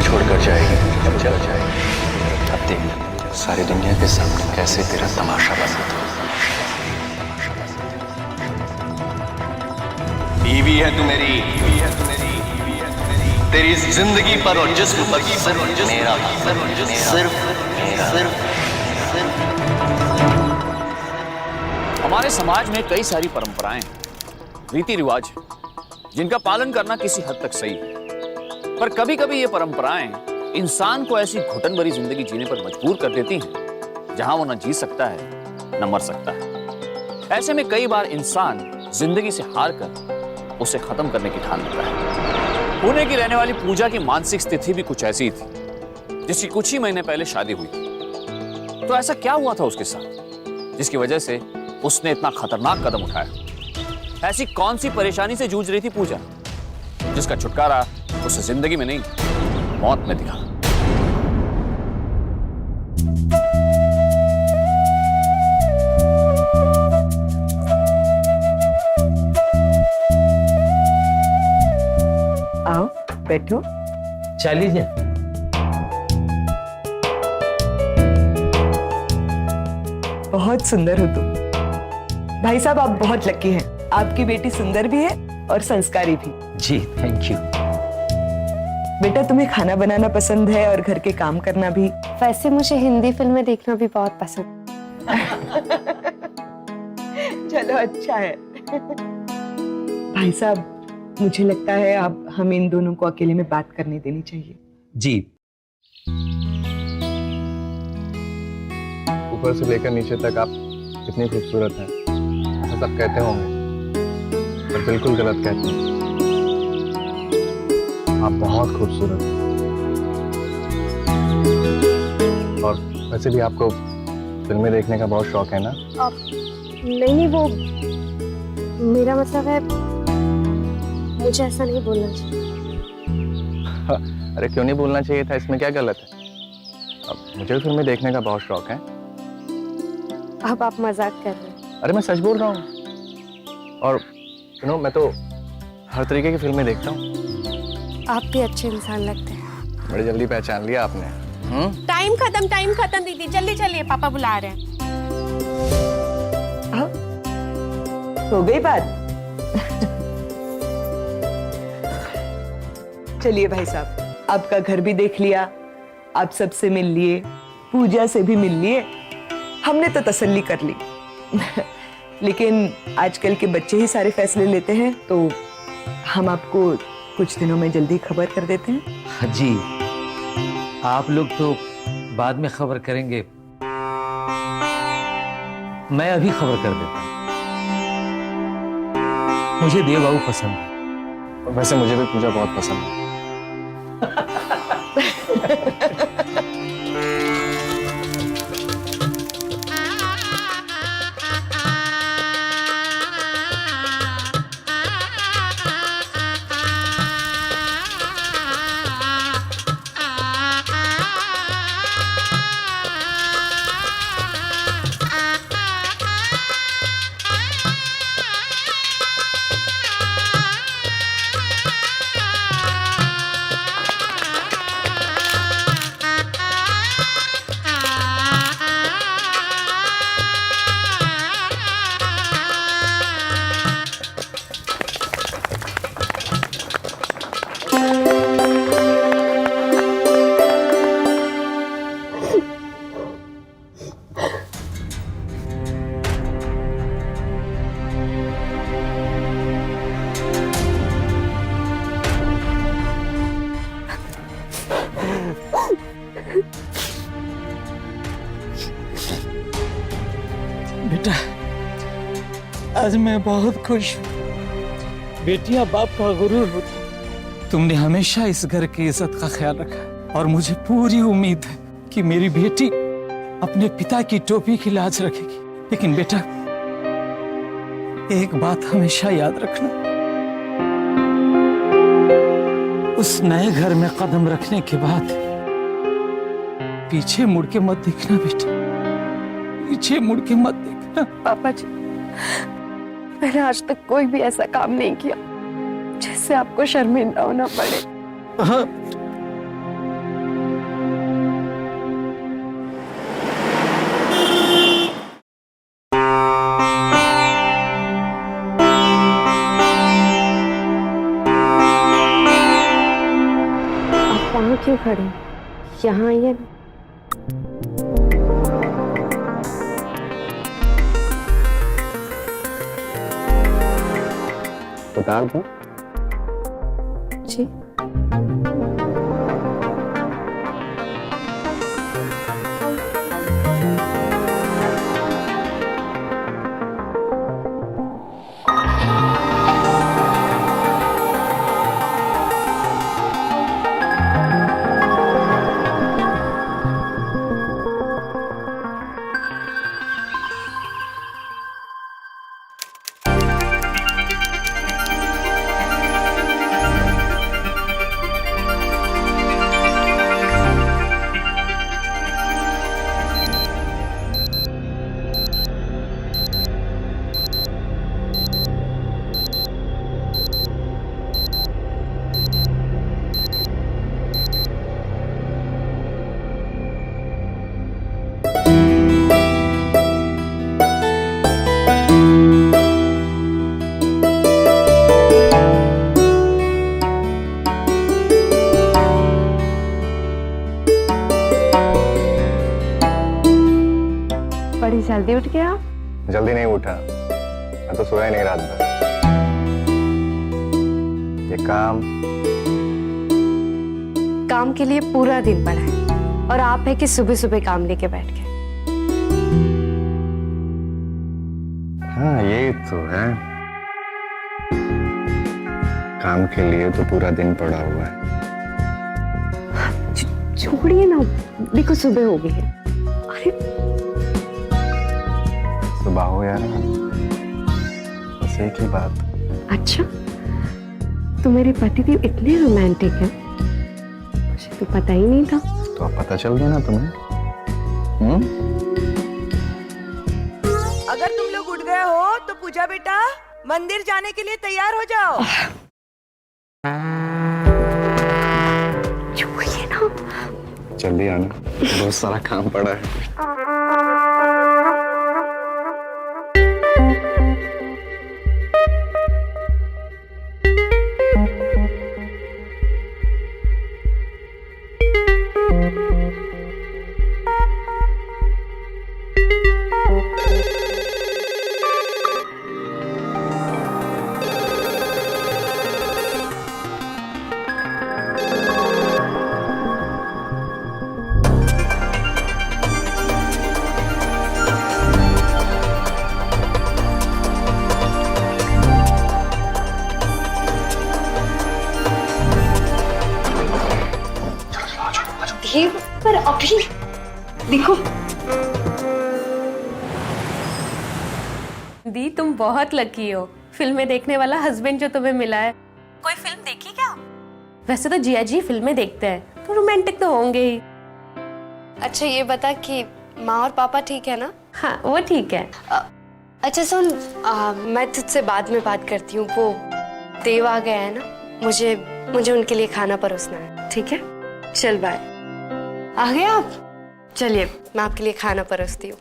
छोड़कर जाएगी अब चल जाएगी। अब देख सारी दुनिया के सामने कैसे तेरा तमाशा बना दो। बीवी है तू मेरी, तेरी जिंदगी पर और जिस्म पर सिर्फ मेरा, सिर्फ मेरा। हमारे समाज में कई सारी परंपराएं, रीति रिवाज हैं, जिनका पालन करना किसी हद तक सही है, पर कभी कभी ये परंपराएं इंसान को ऐसी घुटन भरी जिंदगी जीने पर मजबूर कर देती हैं जहां वो न जी सकता है न मर सकता है। ऐसे में कई बार इंसान जिंदगी से हार कर उसे खत्म करने की ठान लेता है। पुणे की रहने वाली पूजा की मानसिक स्थिति भी कुछ ऐसी थी, जिसकी कुछ ही महीने पहले शादी हुई थी। तो ऐसा क्या हुआ था उसके साथ जिसकी वजह से उसने इतना खतरनाक कदम उठाया? ऐसी कौन सी परेशानी से जूझ रही थी पूजा, जिसका छुटकारा उसे जिंदगी में नहीं मौत में दिखा? आओ बैठो। चलिए। बहुत सुंदर हो तुम। भाई साहब आप बहुत लकी हैं। आपकी बेटी सुंदर भी है और संस्कारी भी। जी थैंक यू। बेटा तुम्हें खाना बनाना पसंद है और घर के काम करना भी। वैसे मुझे हिंदी फिल्में देखना भी बहुत पसंद। चलो अच्छा है। भाई साहब मुझे लगता है अब हम इन दोनों को अकेले में बात करने देनी चाहिए। जी। ऊपर से लेकर नीचे तक आप कितनी खूबसूरत हैं, ऐसा सब कहते होंगे, पर बिल्कुल गलत कहते हैं। आप बहुत खूबसूरत हैं। और वैसे भी आपको फिल्में देखने का बहुत शौक है ना? नहीं वो मेरा मतलब है, मुझे ऐसा नहीं बोलना चाहिए। अरे क्यों नहीं बोलना चाहिए था, इसमें क्या गलत है? अब मुझे फिल्में देखने का बहुत शौक है। अब आप मजाक कर रहे हैं। अरे मैं सच बोल रहा हूँ। और मैं तो हर तरीके की फिल्में देखता हूँ। आप भी अच्छे इंसान लगते हैं। बड़ी जल्दी पहचान लिया आपने। टाइम खत्म दीदी, जल्दी चलिए, पापा बुला रहे हैं। हो गई बात। चलिए भाई साहब, आपका घर भी देख लिया, आप सबसे मिल लिए, पूजा से भी मिल लिए, हमने तो तसल्ली कर ली। लेकिन आजकल के बच्चे ही सारे फैसले लेते हैं, तो हम आपको कुछ दिनों में जल्दी खबर कर देते हैं। जी आप लोग तो बाद में खबर करेंगे, मैं अभी खबर कर देता हूँ। मुझे देवबाबू पसंद है। वैसे मुझे भी पूजा बहुत पसंद है। बेटा आज मैं बहुत खुश हूँ। बेटियां बाप का गुरूर होती। तुमने हमेशा इस घर की इज्जत का ख्याल रखा और मुझे पूरी उम्मीद है कि मेरी बेटी अपने पिता की टोपी की लाज रखेगी। लेकिन बेटा एक बात हमेशा याद रखना, उस नए घर में कदम रखने के बाद पीछे मुड़ के मत देखना बेटा, पीछे मुड़ के मत देखना। पापा जी, मैंने आज तक कोई भी ऐसा काम नहीं किया जिससे आपको शर्मिंदा होना पड़े। हाँ, वहाँ क्यों खड़े? यहाँ आइए। उतार दो। जी। बड़ी जल्दी उठ गया। जल्दी नहीं उठा, मैं तो सोया ही नहीं रात भर। ये काम के लिए पूरा दिन पड़ा है और आप है कि सुबह सुबह काम लेके बैठ गए। हाँ ये तो है, काम के लिए तो पूरा दिन पड़ा हुआ है। छोड़िए ना, देखो सुबह हो गई है। अरे सुबह हो यार, बस एक ही बात। अच्छा, तो मेरे पतिदेव इतने रोमांटिक हैं, मुझे तो पता ही नहीं था। तो अब पता चल गया ना तुम्हें। अगर तुम लोग उठ गए हो तो पूजा बेटा मंदिर जाने के लिए तैयार हो जाओ। छोड़िए ना। जल्दी आना, बहुत सारा काम पड़ा है। पर अभी देखो दी, तुम बहुत लकी हो। फिल्में देखने वाला हस्बैंड जो तुम्हें मिला है। कोई फिल्म देखी क्या? वैसे तो जिया जी फिल्में देखते हैं तो रोमांटिक तो होंगे ही। अच्छा ये बता कि माँ और पापा ठीक है ना? हाँ वो ठीक है। अच्छा सुन, मैं तुझसे बाद में बात करती हूँ। वो देव आ गया है ना, मुझे उनके लिए खाना परोसना है। ठीक है, चल बाय। आ गए आप? चलिए मैं आपके लिए खाना परोसती हूँ।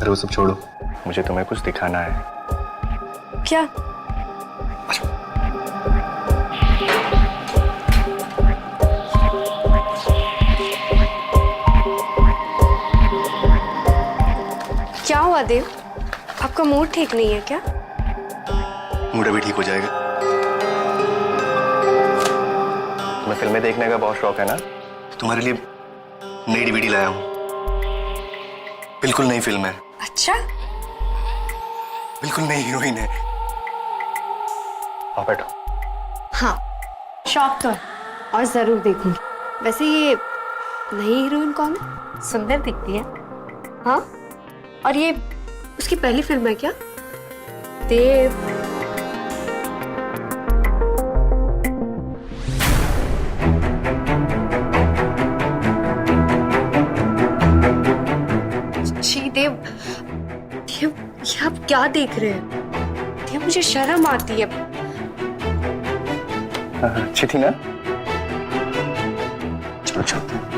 अरे वो सब छोड़ो, मुझे तुम्हें कुछ दिखाना है। क्या? क्या हुआ देव, आपका मूड ठीक नहीं है क्या? मूड अभी ठीक हो जाएगा। तुम्हें फिल्में देखने का बहुत शौक है ना? तुम्हारे लिए नई डीवीडी लाया हूँ, बिल्कुल नई फिल्म है। अच्छा, बिल्कुल नई हीरोइन है। आओ बैठो। हाँ शौक तो है और जरूर देखूंगी। वैसे ये नई हीरोइन कौन है? सुंदर दिखती है। हाँ, और ये उसकी पहली फिल्म है क्या? देव। जी देव, देव ये आप क्या देख रहे हैं? देव मुझे शर्म आती है। अच्छी थी ना? चलो चलते हैं।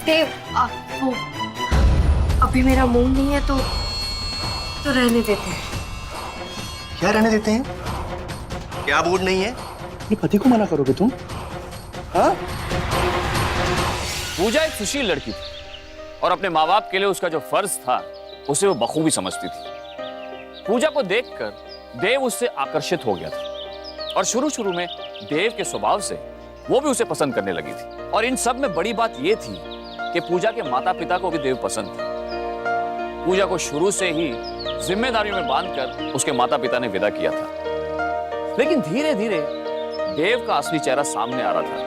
देव वो अभी मेरा मूड नहीं है तो रहने देते हैं। क्या रहने देते हैं? क्या मूड नहीं है? अपने पति को मना करोगे तुम? हाँ? पूजा एक सुशील लड़की थी और अपने माँ बाप के लिए उसका जो फर्ज था उसे वो बखूबी समझती थी। पूजा को देखकर देव उससे आकर्षित हो गया था और शुरू में देव के स्वभाव से वो भी उसे पसंद करने लगी थी। और इन सब में बड़ी बात यह थी कि पूजा के माता पिता को भी देव पसंद था। पूजा को शुरू से ही जिम्मेदारियों में बांधकर उसके माता पिता ने विदा किया था। लेकिन धीरे धीरे देव का असली चेहरा सामने आ रहा था।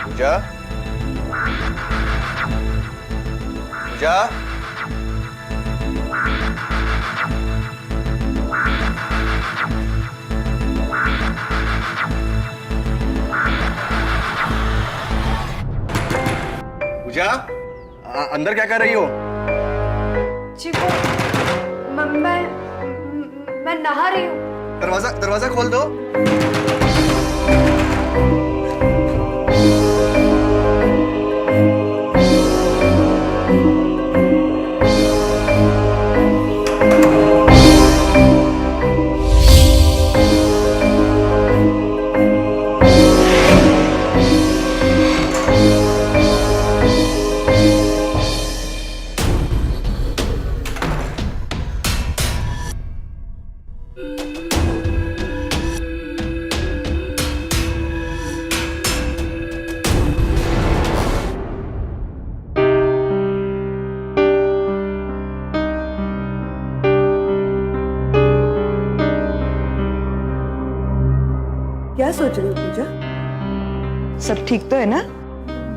पूजा, पूजा, पूजा, अंदर क्या कर रही हो? जी वो मैं नहा रही हूँ। दरवाजा दरवाजा खोल दो। क्या सोच रही हो पूजा? सब ठीक तो है ना?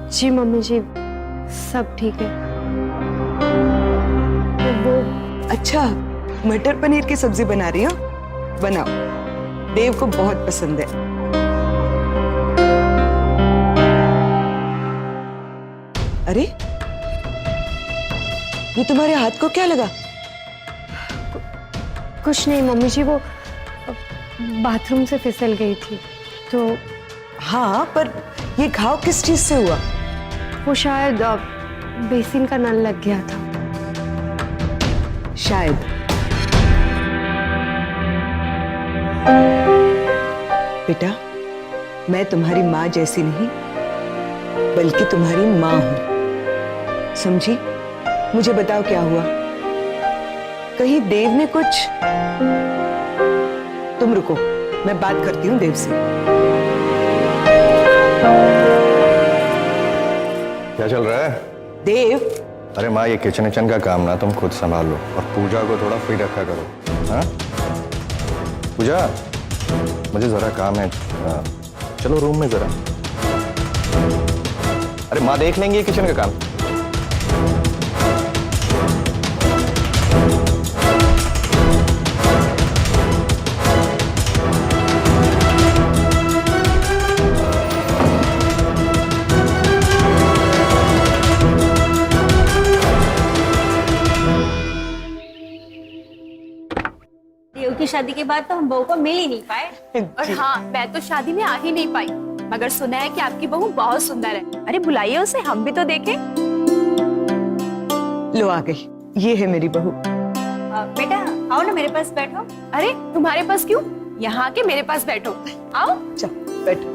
जी मम्मी जी, सब ठीक है। वो अच्छा, मटर पनीर की सब्जी बना रही हो? बनाओ, देव को बहुत पसंद है। अरे, ये तुम्हारे हाथ को क्या लगा? कुछ नहीं मम्मी जी, वो बाथरूम से फिसल गई थी तो। हाँ, पर ये घाव किस चीज से हुआ? वो शायद बेसिन का नल लग गया था। शायद। बेटा, मैं तुम्हारी माँ जैसी नहीं, बल्कि तुम्हारी माँ हूं, समझी? मुझे बताओ क्या हुआ? कहीं देव ने कुछ? तुम रुको, मैं बात करती हूँ देव से। क्या चल रहा है? देव, अरे माँ, ये किचन का काम ना तुम खुद संभाल लो और पूजा को थोड़ा फ्री रखा करो। हाँ पूजा, मुझे जरा काम है। चलो रूम में जरा। अरे माँ देख लेंगे किचन का काम। देव की शादी के बाद तो हम बहू को मिल ही नहीं पाए। और हाँ, मैं तो शादी में आ ही नहीं पाई, मगर सुना है कि आपकी बहू बहुत सुंदर है। अरे बुलाइए उसे, हम भी तो देखें। लो आ गई, ये है मेरी बहू। बेटा आओ ना मेरे पास बैठो। अरे तुम्हारे पास क्यों? यहाँ के मेरे पास बैठो। आओ। चल बैठो।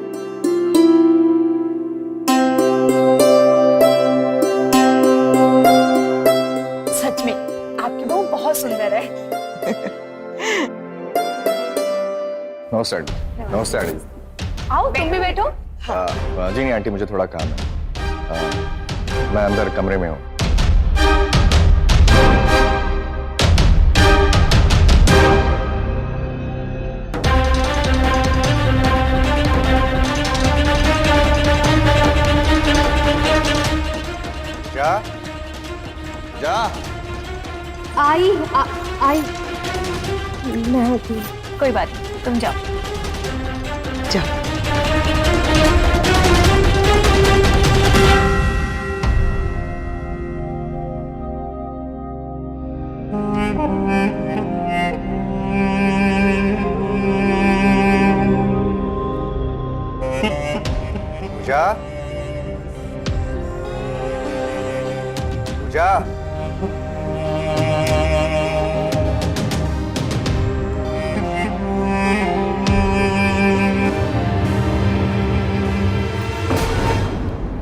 सच में आपकी बहू बहुत सुंदर है। नमस्ते आंटी। नमस्ते आंटी। आओ तुम भी बैठो। जी नहीं आंटी, मुझे थोड़ा काम है। मैं अंदर कमरे में हूँ। जा जा। आई मैं होती हूँ। कोई बात नहीं, तुम जाओ। जाओ। पूजा, पूजा,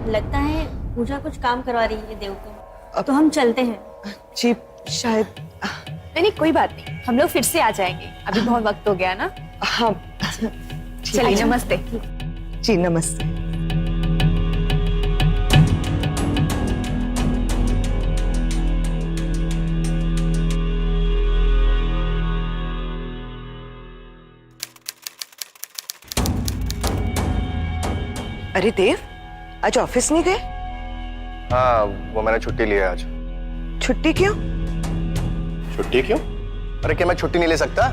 लगता है पूजा कुछ काम करवा रही है देव को, तो हम चलते हैं। जी शायद। नहीं कोई बात नहीं, हम लोग फिर से आ जाएंगे, अभी बहुत वक्त हो गया ना। हाँ चलिए नमस्ते। जी नमस्ते। अरे देव, आज ऑफिस नहीं गए? हाँ वो मैंने छुट्टी ली है आज। छुट्टी क्यों? छुट्टी क्यों? अरे क्या मैं छुट्टी नहीं ले सकता?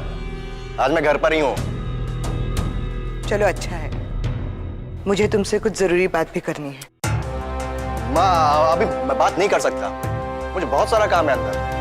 आज मैं घर पर ही हूँ। चलो अच्छा है, मुझे तुमसे कुछ जरूरी बात भी करनी है। माँ अभी मैं बात नहीं कर सकता, मुझे बहुत सारा काम है अंदर।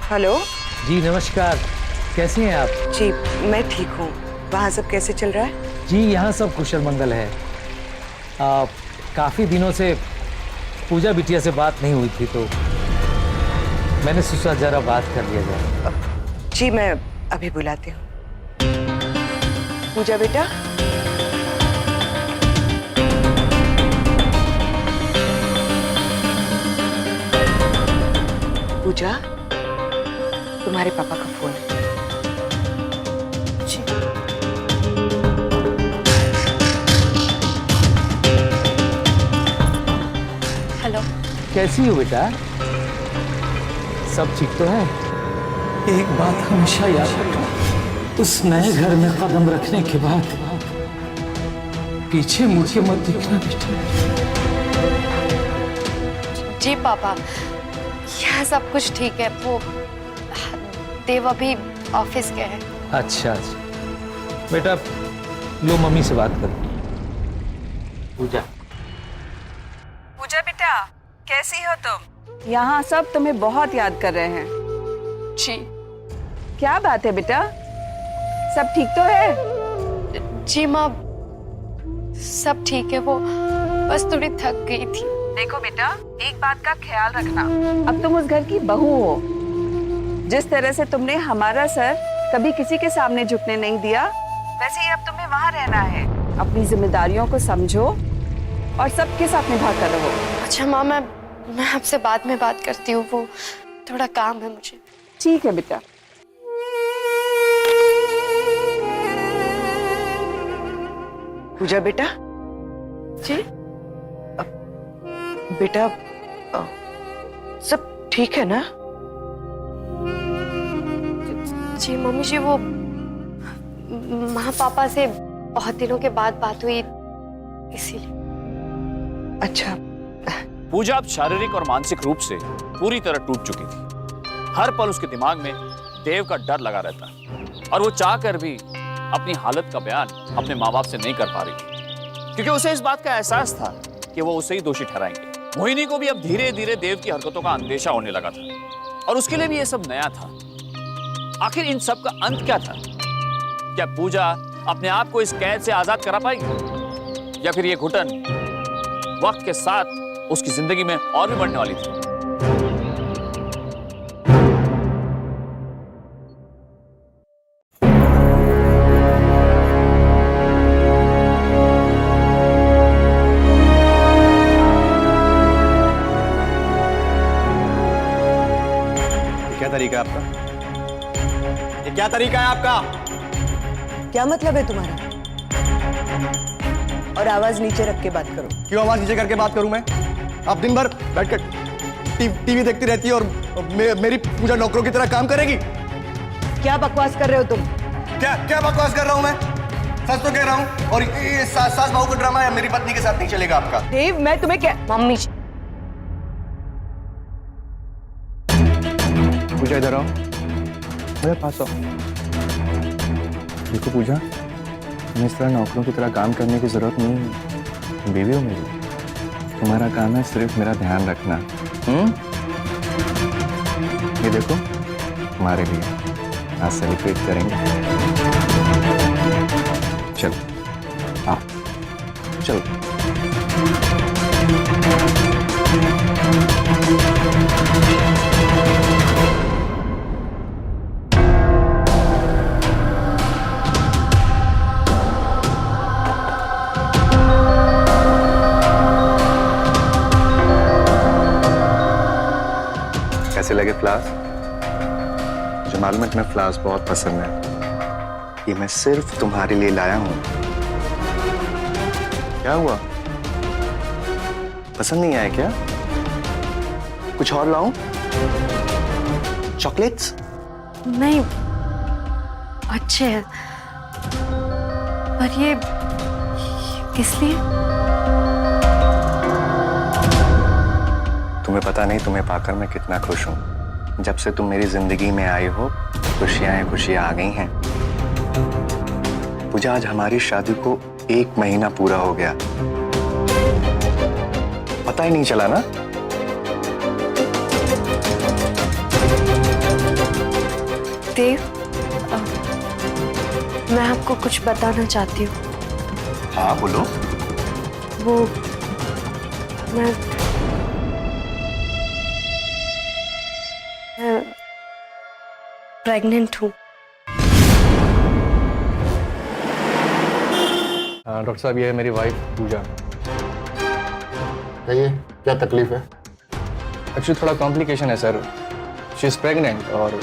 हेलो जी नमस्कार, कैसे हैं आप? जी, मैं ठीक हूँ। वहाँ सब कैसे चल रहा है? जी यहाँ सब कुशल मंगल है। काफ़ी दिनों से पूजा बिटिया से बात नहीं हुई थी, तो मैंने सोचा जरा बात कर लिया जाए। जी मैं अभी बुलाती हूँ। पूजा बेटा, पूजा, तुम्हारे पापा का फोन है। जी। हेलो। कैसी हो बेटा? सब ठीक तो है? एक बात हमेशा याद रखना, उस नए घर में कदम रखने के बाद पीछे मुड़ के मत देखना बेटा। जी पापा, यह सब कुछ ठीक है। वो देव अभी ऑफिस गए हैं। अच्छा अच्छा बेटा, लो मम्मी से बात करो। पूजा। पूजा बेटा, कैसी हो तुम? यहाँ सब तुम्हें बहुत याद कर रहे हैं। जी। क्या बात है बेटा, सब ठीक तो है? जी माँ, सब ठीक है। वो बस थोड़ी थक गई थी। देखो बेटा, एक बात का ख्याल रखना, अब तुम उस घर की बहू हो। जिस तरह से तुमने हमारा सर कभी किसी के सामने झुकने नहीं दिया, वैसे ही अब तुम्हें वहाँ रहना है। अपनी जिम्मेदारियों को समझो और सबके साथ निभा कर रहो। अच्छा माँ, मैं आपसे बाद में बात करती हूँ, वो थोड़ा काम है मुझे। ठीक है बेटा। पूजा बेटा। जी। बेटा, सब ठीक है ना? जी मम्मी जी, वो माँ पापा से बहुत दिनों के बाद बात हुई, इसीलिए। अच्छा, पूजा अब शारीरिक और मानसिक रूप से पूरी तरह टूट चुकी थी। हर पल उसके दिमाग में देव का डर लगा रहता और वो चाहकर भी अपनी हालत का बयान अपने माँ बाप से नहीं कर पा रही थी, क्योंकि उसे इस बात का एहसास था कि वो उसे ही दोषी ठहराएंगे। मोहिनी को भी अब धीरे धीरे देव की हरकतों का अंदेशा होने लगा था और उसके लिए भी ये सब नया था। आखिर इन सब का अंत क्या था? क्या पूजा अपने आप को इस कैद से आजाद करा पाएगी, या फिर ये घुटन वक्त के साथ उसकी जिंदगी में और भी बढ़ने वाली थी? क्या तरीका है आपका? ये क्या तरीका है आपका? क्या मतलब है तुम्हारा? और आवाज नीचे रख के बात करो। क्यों आवाज नीचे करके बात करूं मैं? आप दिन भर बैठकर टीवी देखती रहती है और मेरी पूजा नौकरों की तरह काम करेगी? क्या बकवास कर रहे हो तुम? क्या बकवास कर रहा हूं मैं? सच तो कह रहा हूं। और ये सास बहू का ड्रामा है, मेरी पत्नी के साथ नहीं चलेगा आपका। देव, मैं तुम्हें क्या? मम्मी पूजा इधर आओ, मेरे पास आओ। देखो पूजा, तुम्हें इस तरह नौकरों की तरह काम करने की जरूरत नहीं है। बीवी हो मेरी, तुम्हारा काम है सिर्फ मेरा ध्यान रखना। ये देखो तुम्हारे लिए आज सेलिब्रेट करेंगे। चलो आओ, चलो। कैसे लगे फ्लावर्स? मुझे मालूम है तुम्हें फ्लावर्स बहुत पसंद है। ये मैं सिर्फ तुम्हारे लिए लाया हूं। क्या हुआ? पसंद नहीं आया क्या? कुछ और लाऊं? चॉकलेट्स? नहीं, अच्छे हैं, पर ये किस लिए? तुम्हें पता नहीं तुम्हें पाकर मैं कितना खुश हूं। जब से तुम मेरी जिंदगी में आई हो, खुशियां आ गई हैं। पूजा, आज हमारी शादी को 1 महीना पूरा हो गया। पता ही नहीं चला ना? देव, मैं आपको कुछ बताना चाहती हूँ। हाँ बोलो। वो मैं प्रेग्नेंट हूँ। डॉक्टर साहब, ये है मेरी वाइफ पूजा। कहिए, क्या तकलीफ है? एक्चुअली थोड़ा कॉम्प्लिकेशन है सर। शी इज प्रेग्नेंट और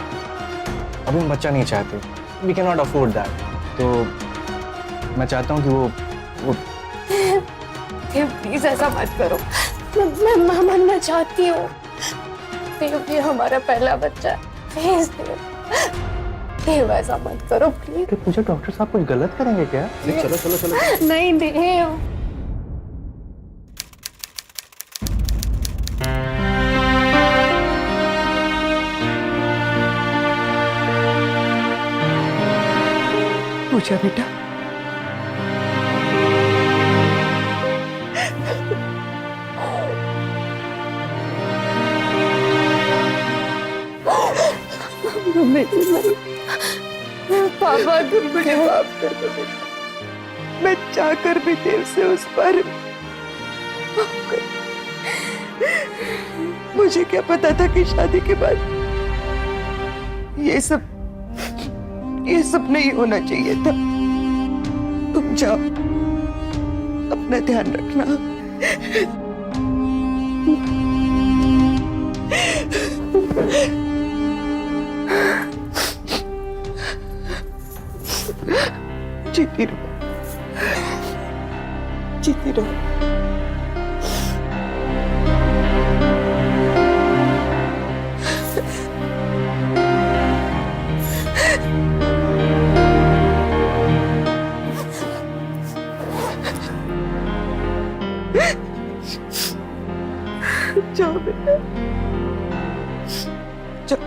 अभी हम बच्चा नहीं चाहते। We can not afford that. तो मैं चाहता हूँ कि वो प्लीज ऐसा मत करो। मैं मां बनना चाहती हूँ। ये हमारा पहला बच्चा है। प्लीज देव, ऐसा मत करो प्लीज। पूजा, डॉक्टर साहब कुछ गलत करेंगे क्या? चलो चलो चलो। नहीं देव, पूजा बेटा, पापा तुम मुझे माफ कर दो बेटा। मैं चाहकर भी देव से उस पर मुझे क्या पता था कि शादी के बाद ये सब नहीं होना चाहिए था। तुम जाओ, अपना ध्यान रखना। जीती रहो, जीती रहो। जाओ बेटा, जाओ।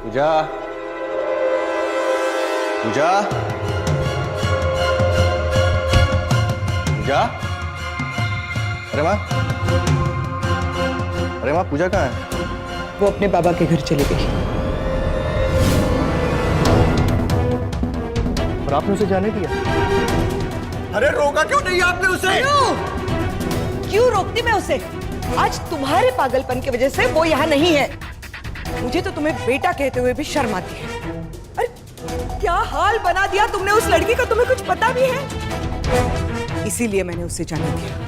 पूजा, पूजा, पूजा, अरे माँ, अरे माँ, पूजा कहाँ है? वो अपने बाबा के घर चली गई। और आपने उसे जाने दिया? अरे रोका क्यों नहीं आपने उसे? क्यों रोकती मैं उसे? आज तुम्हारे पागलपन की वजह से वो यहाँ नहीं है। मुझे तो तुम्हें बेटा कहते हुए भी शर्म आती है। अरे क्या हाल बना दिया तुमने उस लड़की का, तुम्हें कुछ पता भी है? इसीलिए मैंने उसे जाने दिया।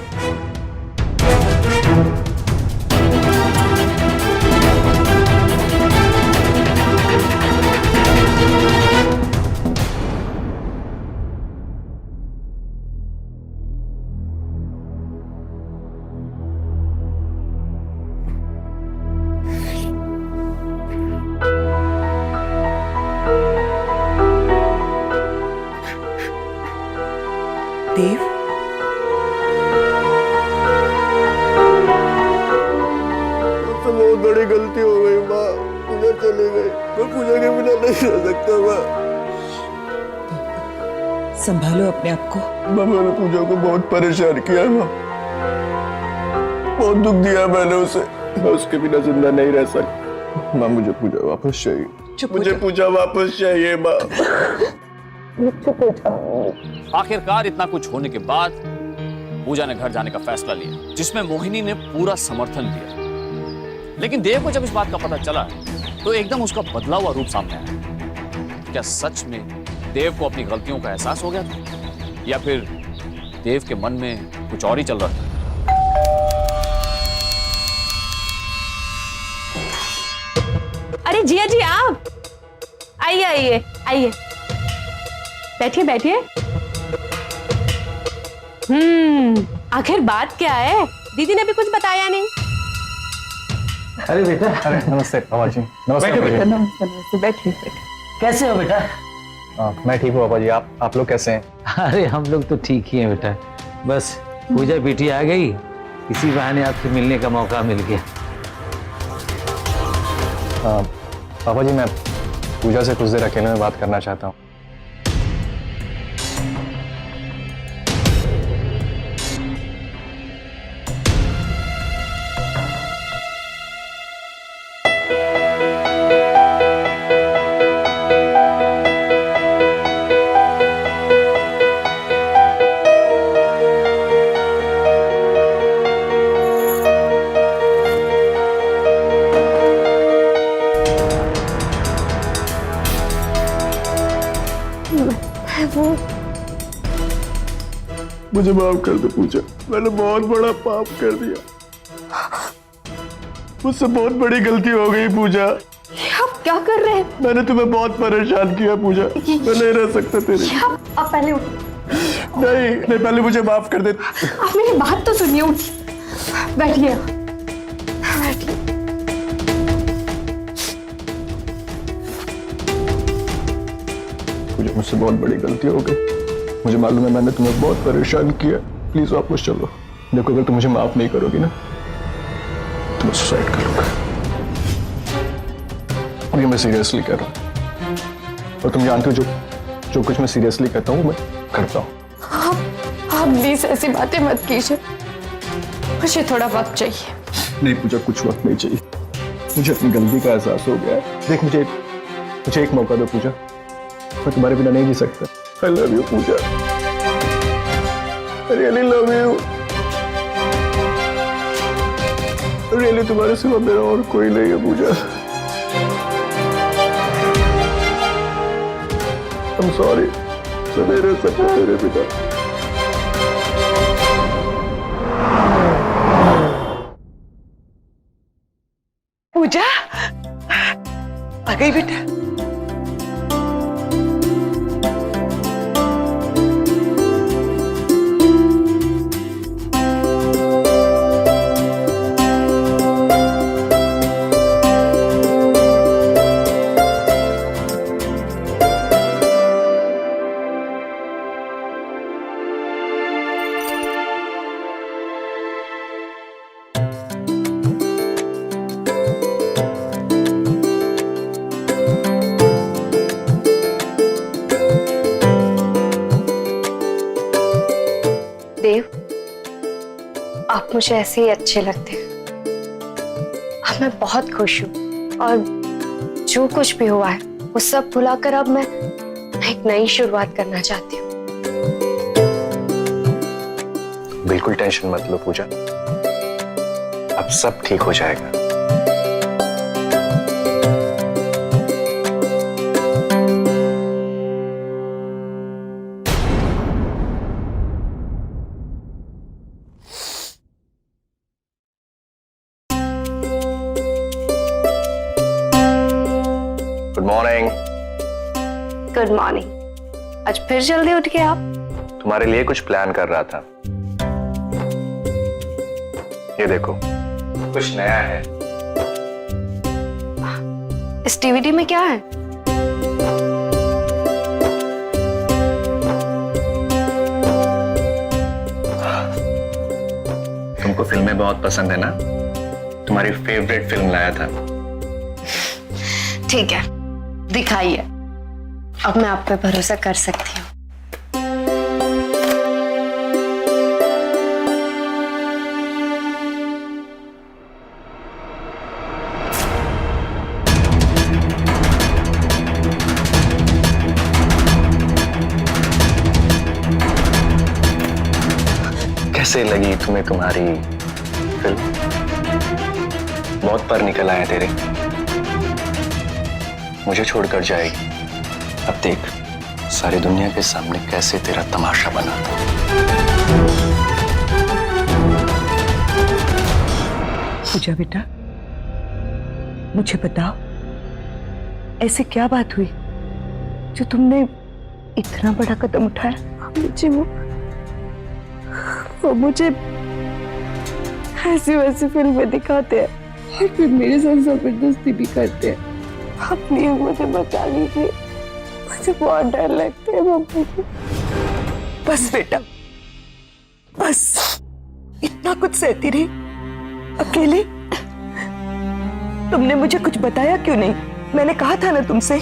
देव, मुझसे बहुत बड़ी गलती हो गई माँ, पूजा चली गई, मैं पूजा के बिना नहीं रह सकता माँ। संभालो अपने आप को। माँ मैंने पूजा को बहुत परेशान किया माँ, बहुत दुख दिया मैंने उसे, मैं उसके बिना जिंदा नहीं रह सकता। माँ मुझे पूजा वापस चाहिए, मुझे पूजा वापस चाहिए माँ। आखिरकार इतना कुछ होने के बाद पूजा ने घर जाने का फैसला लिया, जिसमें मोहिनी ने पूरा समर्थन दिया। लेकिन देव को जब इस बात का पता चला तो एकदम उसका बदला हुआ रूप सामने आया। क्या सच में देव को अपनी गलतियों का एहसास हो गया था, या फिर देव के मन में कुछ और ही चल रहा था? अरे जिया जी, आप आइए आइए आइए, बैठिए बैठिए। आखिर बात क्या है? दीदी ने भी कुछ बताया नहीं। अरे बेटा, अरे नमस्ते पापा जी। नमस्ते बैठो पापा बेटा, जी। नमस्ते नमस्ते, बैठिए। कैसे हो बेटा? मैं ठीक हूँ पापा जी, आप लोग कैसे हैं? अरे हम लोग तो ठीक ही हैं बेटा, बस पूजा बेटी आ गई, इसी बहाने आपसे मिलने का मौका मिल गया। पापा जी मैं पूजा से कुछ देर अकेले में बात करना चाहता हूँ। मुझे माफ कर दो पूजा, मैंने बहुत बड़ा पाप कर दिया, मुझसे बहुत बड़ी गलती हो गई पूजा। आप क्या कर रहे हैं? मैंने तुम्हें बहुत परेशान किया पूजा, मैं नहीं रह सकता तेरे। आप पहले उठ, नहीं पहले मुझे माफ कर दे। आप मेरी बात तो सुनिए, उठ बैठिए, बैठिए। मुझे मुझसे बहुत बड़ी गलती हो गई, मुझे मालूम है मैंने तुम्हें बहुत परेशान किया, प्लीज वापस चलो। देखो अगर तुम मुझे माफ नहीं करोगी ना तो मैं सुसाइड करूंगा, और ये मैं सीरियसली कह रहा हूँ, और तुम जानते हो जो कुछ मैं सीरियसली कहता हूँ मैं करता हूँ। आप प्लीज ऐसी बातें मत कीजिए, मुझे थोड़ा वक्त चाहिए। नहीं पूजा, कुछ वक्त नहीं चाहिए, मुझे अपनी गलती का एहसास हो गया है। देख मुझे एक मौका दो पूजा, मैं तुम्हारे बिना नहीं जी सकता। I love you Puja, I really love you, really तुम्हारे सिवा मेरा और कोई नहीं है पूजा। I'm sorry, मैं नहीं रह सकता तेरे बिना। पूजा आ गई बेटा। आप मुझे ऐसे ही अच्छे लगते हैं। अब मैं बहुत खुश हूँ और जो कुछ भी हुआ है वो सब भुलाकर अब मैं एक नई शुरुआत करना चाहती हूँ। बिल्कुल टेंशन मत लो पूजा, अब सब ठीक हो जाएगा। Good morning. Good morning. आज फिर जल्दी उठ गए आप? तुम्हारे लिए कुछ प्लान कर रहा था। ये देखो, कुछ नया है। इस डीवीडी में क्या है? तुमको फिल्में बहुत पसंद है ना? तुम्हारी फेवरेट फिल्म लाया था। ठीक है, दिखाइए। अब मैं आप पे भरोसा कर सकती हूँ। कैसे लगी तुम्हें तुम्हारी फिल्म? बहुत पर निकल आया तेरे, मुझे छोड़कर जाएगी। अब देख सारी दुनिया के सामने कैसे तेरा तमाशा बनाता हूं। पूजा बेटा, मुझे बताओ ऐसी क्या बात हुई जो तुमने इतना बड़ा कदम उठाया? जी वो मुझे ऐसी वैसी फिल्में दिखाते हैं और फिर मेरे साथ जबरदस्ती भी करते हैं। आप प्लीज मुझे बचा लीजिए, मुझे बहुत डर लगता है मम्मी को। बस बेटा बस, इतना कुछ सहती रही अकेली? तुमने मुझे कुछ बताया क्यों नहीं? मैंने कहा था ना तुमसे,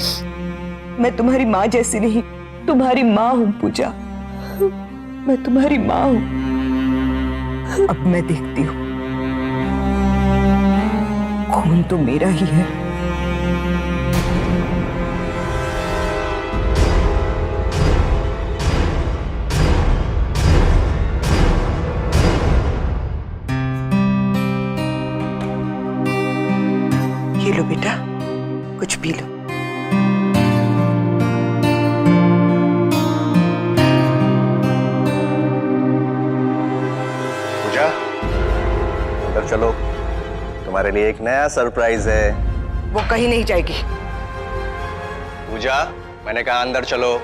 मैं तुम्हारी माँ जैसी नहीं, तुम्हारी माँ हूँ पूजा, मैं तुम्हारी माँ हूँ। अब मैं देखती हूँ, खून तो मेरा ही है। ये लो बेटा, कुछ पी लो। पूजा, अंदर चलो, तुम्हारे लिए एक नया सरप्राइज है। वो कहीं नहीं जाएगी। पूजा, मैंने कहा अंदर चलो।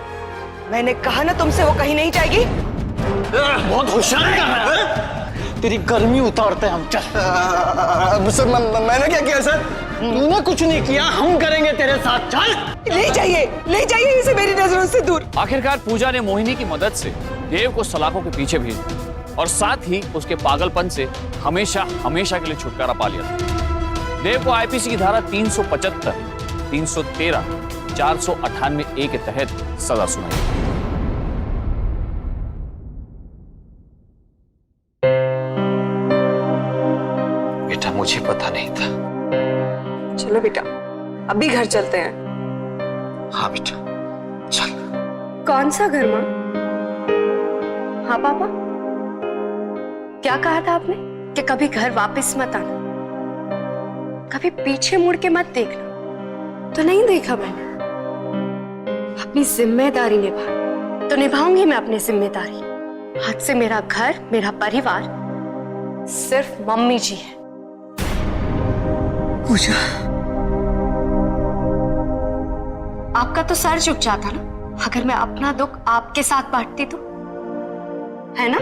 मैंने कहा ना तुमसे, वो कहीं नहीं जाएगी। बहुत होशियार कर रहा है, तेरी गर्मी उतारते हैं हम। चल। सर मैंने क्या किया सर? तूने कुछ नहीं किया, हम करेंगे तेरे साथ। चल। ले जाइए इसे मेरी नजरों से दूर। आखिरकार पूजा ने मोहिनी की मदद से देव को सलाखों के पीछे भेज दिया और साथ ही उसके पागलपन से हमेशा हमेशा के लिए छुटकारा पा लिया। देव को आईपीसी की धारा 375, 313, 498A के तहत सजा सुनाई। बेटा मुझे पता नहीं था। चलो बेटा, अभी घर चलते हैं। हाँ बेटा चल। कौन सा घर माँ? हाँ पापा, क्या कहा था आपने कि कभी घर वापस मत आना, कभी पीछे मुड़ के मत देखना? तो नहीं देखा मैंने। अपनी जिम्मेदारी निभा तो निभाऊंगी मैं अपनी जिम्मेदारी। आज से मेरा घर, मेरा परिवार सिर्फ मम्मी जी है। पूजा, आपका तो सर झुक जाता ना अगर मैं अपना दुख आपके साथ बांटती तो, है ना?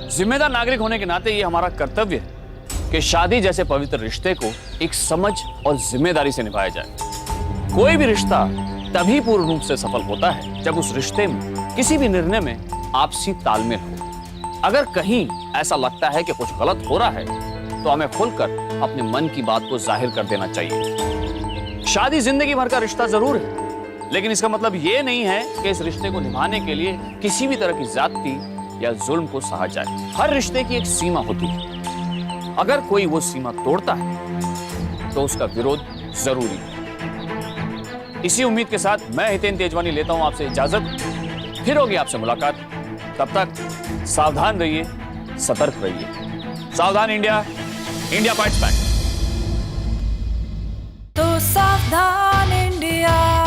जिम्मेदार नागरिक होने के नाते ये हमारा कर्तव्य है कि शादी जैसे पवित्र रिश्ते को एक समझ और जिम्मेदारी से निभाया जाए। कोई भी रिश्ता तभी पूर्ण रूप से सफल होता है जब उस रिश्ते में किसी भी निर्णय में आपसी तालमेल हो। अगर कहीं ऐसा लगता है कि कुछ गलत हो रहा है तो हमें खुलकर अपने मन की बात को जाहिर कर देना चाहिए। शादी जिंदगी भर का रिश्ता जरूर है, लेकिन इसका मतलब ये नहीं है कि इस रिश्ते को निभाने के लिए किसी भी तरह की ज्यादती या जुल्म को सहा जाए। हर रिश्ते की एक सीमा होती है, अगर कोई वो सीमा तोड़ता है तो उसका विरोध जरूरी है। इसी उम्मीद के साथ मैं हितेन तेजवानी लेता हूं आपसे इजाजत। फिर होगी आपसे मुलाकात, तब तक सावधान रहिए, सतर्क रहिए। सावधान इंडिया, इंडिया फाइट्स बैक। तो सावधान इंडिया।